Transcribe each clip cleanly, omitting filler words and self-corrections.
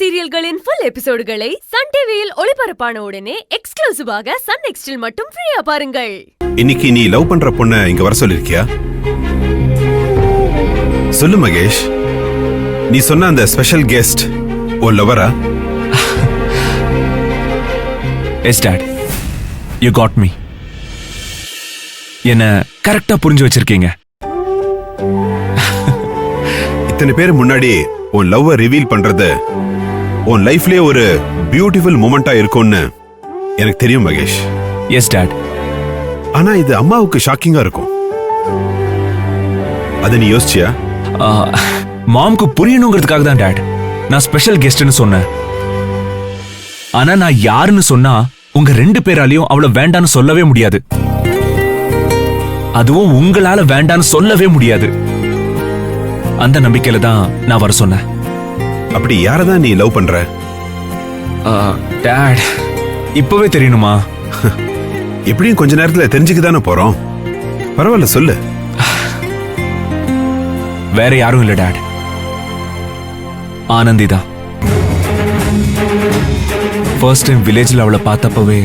சீரியல்களின் full எபிசோடுகளை Sun டிவியில் ஒளிபரப்பான உடனே எக்ஸ்க்ளூசிவாக சன் நெக்ஸ்டில் மட்டும் ஃப்ரீயா பாருங்கள். இன்னைக்கு நீ லவ் பண்ற பொண்ண இங்க வர சொல்லிருக்கியா? சொல்லு மகேஷ், நீ சொன்ன அந்த ஸ்பெஷல் கெஸ்ட் ஓ லவரா? Yes dad, you got me. என்ன கரெக்டா புரிஞ்சு வச்சிருக்கீங்க. இத்தனை பேர் முன்னாடி உன் லவ் ரிவீல் பண்றது உன் லைஃப்லயே ஒரு பியூட்டிஃபுல் மொமெண்டா இருக்கும்னு எனக்கு தெரியும் மகேஷ். S dot. ஆனா இது அம்மாவுக்கு ஷாக்கிங்கா இருக்கும். அத நீ யோசிச்சியா? மாம்க்கு புரியணுங்கிறதுக்காக தான் டாட் நான் ஸ்பெஷல் கெஸ்ட்னு சொன்னேன். ஆனா நான் யாருன்னு சொன்னா உங்க ரெண்டு பேராலையும் அவளை வேண்டான்னு சொல்லவே முடியாது. அதுவும் உங்களால வேண்டான்னு சொல்லவே முடியாது. அந்த நம்பிக்கையில தான் நான் வர சொன்னேன். அப்படி யாரதான் நீ லவ் பண்ற? டாட், இப்பவே தெரியணுமா? எப்படியும் கொஞ்ச நேரத்துல தெரிஞ்சுக்கதானே போறோம். பரவாயில்ல சொல்லு. வேற யாரும் இல்ல டாட், ஆனந்தி தான். ஃபர்ஸ்ட் டைம் வில்லேஜ்ல அவளை பார்த்தப்பவே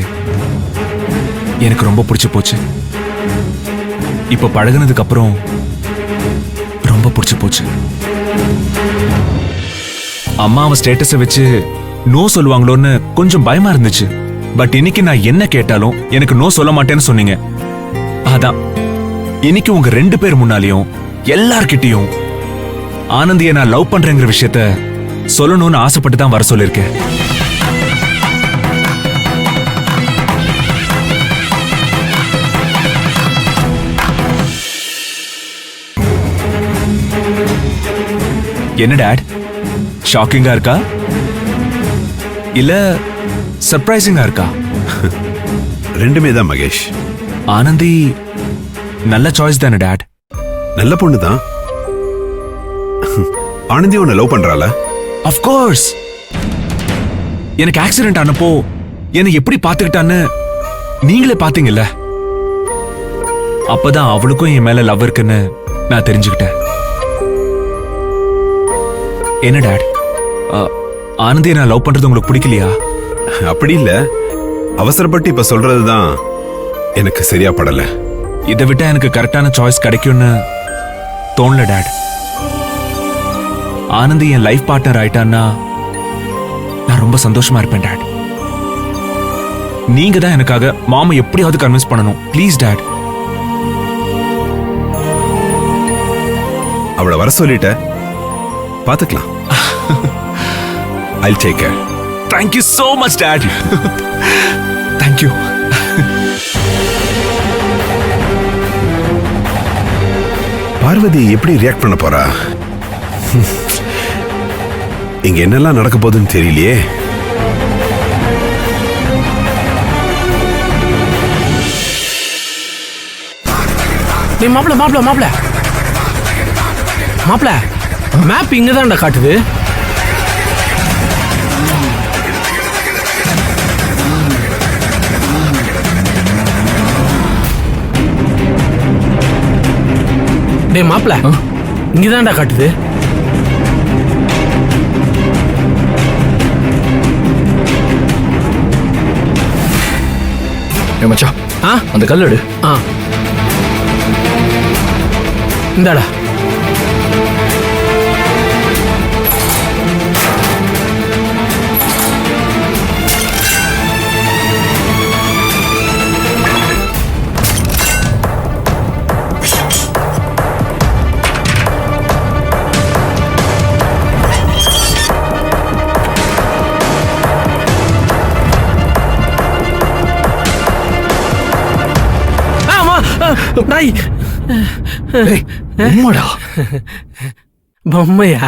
எனக்கு ரொம்ப பிடிச்சு போச்சு. இப்ப பழகுனதுக்கு அப்புறம் ரொம்ப பிடிச்சு போச்சு. அம்மா அவன் ஸ்டேட்டஸை வச்சு நோ சொல்லுவாங்களோன்னு கொஞ்சம் பயமா இருந்துச்சு. பட் இன்னைக்கு நான் என்ன கேட்டாலும் எனக்கு நோ சொல்ல மாட்டேன்னு சொன்னீங்க. அதான் இன்னைக்கு உங்க ரெண்டு பேர் முன்னாலையும் எல்லார்கிட்டையும் ஆனந்தியை நான் லவ் பண்றேங்கிற விஷயத்த சொல்லணும்னு ஆசைப்பட்டு தான் வர சொல்லிருக்கேன். என்ன டாட், ஷாக்கிங்கா இருக்கா இல்ல சர்ப்ரைசிங்கா இருக்கா? ரெண்டுமே தான் மகேஷ். ஆனந்தி நல்ல சாய்ஸ் தானே டாட்? நல்ல பொண்ணு தான். ஆனந்தி உன்னை லவ் பண்றாளா? Of course. எனக்கு ஆக்சிடென்ட் ஆனப்போ என்னை எப்படி பாத்துக்கிட்டான்னு நீங்களே பாத்தீங்கல்ல. அப்பதான் அவளுக்கும் என் மேல லவ் இருக்குன்னு நான் தெரிஞ்சுக்கிட்டேன். என்ன டாட், ஆனந்தியை நான் லவ் பண்றது உங்களுக்கு பிடிக்கலையா? அப்படி இல்ல, அவசரப்பட்டு இப்ப சொல்றதுதான் எனக்கு சரியா படல. இதை விட்டா எனக்கு கரெக்டான சாய்ஸ் கிடைக்கும்னு தோணல டாட். ஆனந்தி என் லைஃப் பார்ட்னர் ஆயிட்டான்னா நான் ரொம்ப சந்தோஷமா இருப்பேன் டாட். நீங்க தான் எனக்காக மாமா எப்படியாவது கன்வின்ஸ் பண்ணணும். Please dot. அவளை வர சொல்லிட்ட, பாத்துக்கலாம். I'll take care. Thank you so much dad. Thank you. Parvati எப்படி ரியாக்ட் பண்ண போறா? இங்க என்னெல்லாம் நடக்க போகுதுன்னு தெரியலையே. நீ மாப்பிள மாப்பிள மாப்பிள மாப்பிள மேப் இங்கதான்டா காட்டுது. டேய் மாப்பிள, இங்கதான்டா காட்டுது. ஏ மச்சான், அந்த கல் எடு. இந்தாடா. டாய், உம்மாடா பொம்மையா?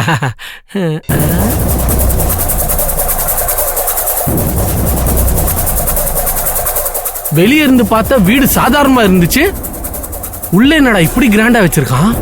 வெளியே இருந்து பார்த்தா வீடு சாதாரணமா இருந்துச்சு. உள்ள என்னடா இப்படி கிராண்டா வச்சிருக்கான்?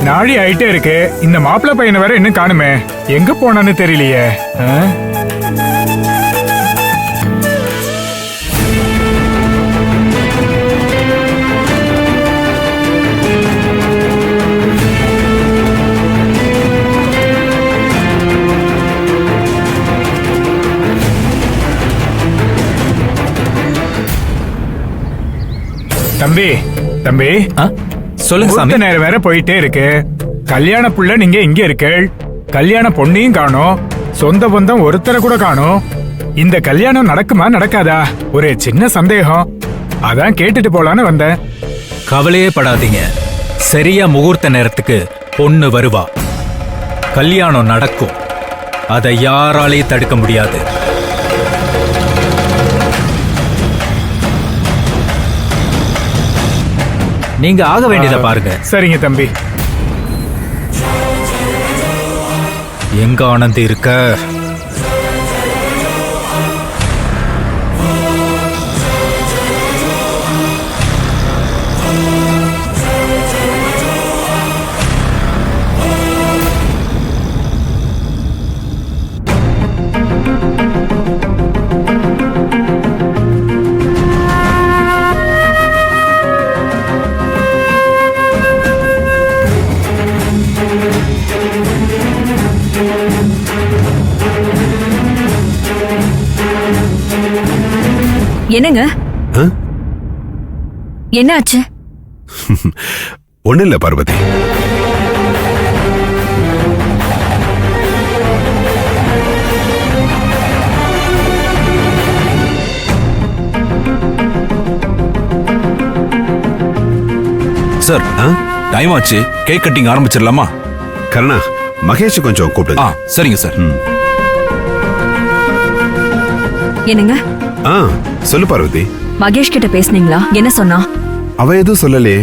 நாழி ஆயிட்டே இருக்கு. இந்த மாப்பிள்ளை பையனை வேற இன்னும் காணுமே, எங்க போனான்னு தெரியலையே. தம்பி தம்பி, சொல்லுங்க சாமி. முகூர்த்த நேரம் வேற போயிட்டே இருக்கு. கல்யாண புள்ள நீங்க இங்க இருக்கீள், கல்யாண பொண்ணையும் காணோம், சொந்த பந்தம் ஒருத்தரை கூட காணோம். இந்த கல்யாணம் நடக்குமா நடக்காதா ஒரு சின்ன சந்தேகம், அதான் கேட்டுட்டு போலான்னு வந்தேன். கவலையே படாதீங்க, சரியா முகூர்த்த நேரத்துக்கு பொண்ணு வருவா, கல்யாணம் நடக்கும். அதை யாராலையும் தடுக்க முடியாது. நீங்க ஆக வேண்டியதை பாருங்க. சரிங்க தம்பி. எங்க ஆனந்த் இருக்க? என்னங்க? ஆ? என்ன ஆச்சு? ஒண்ணு இல்ல பார்வதி. சார், டைம் ஆச்சு, கேக் கட்டிங் ஆரம்பிச்சிடலாமா? கருணா, மகேஷ் கொஞ்சம் கூப்பிடுங்க. சரிங்க சார். என்னங்க? சொல்லு பார்வதி. மகேஷ் கிட்ட பேசுனீங்களா? என்ன சொன்னா? அவ எதுவும் சொல்லலையே.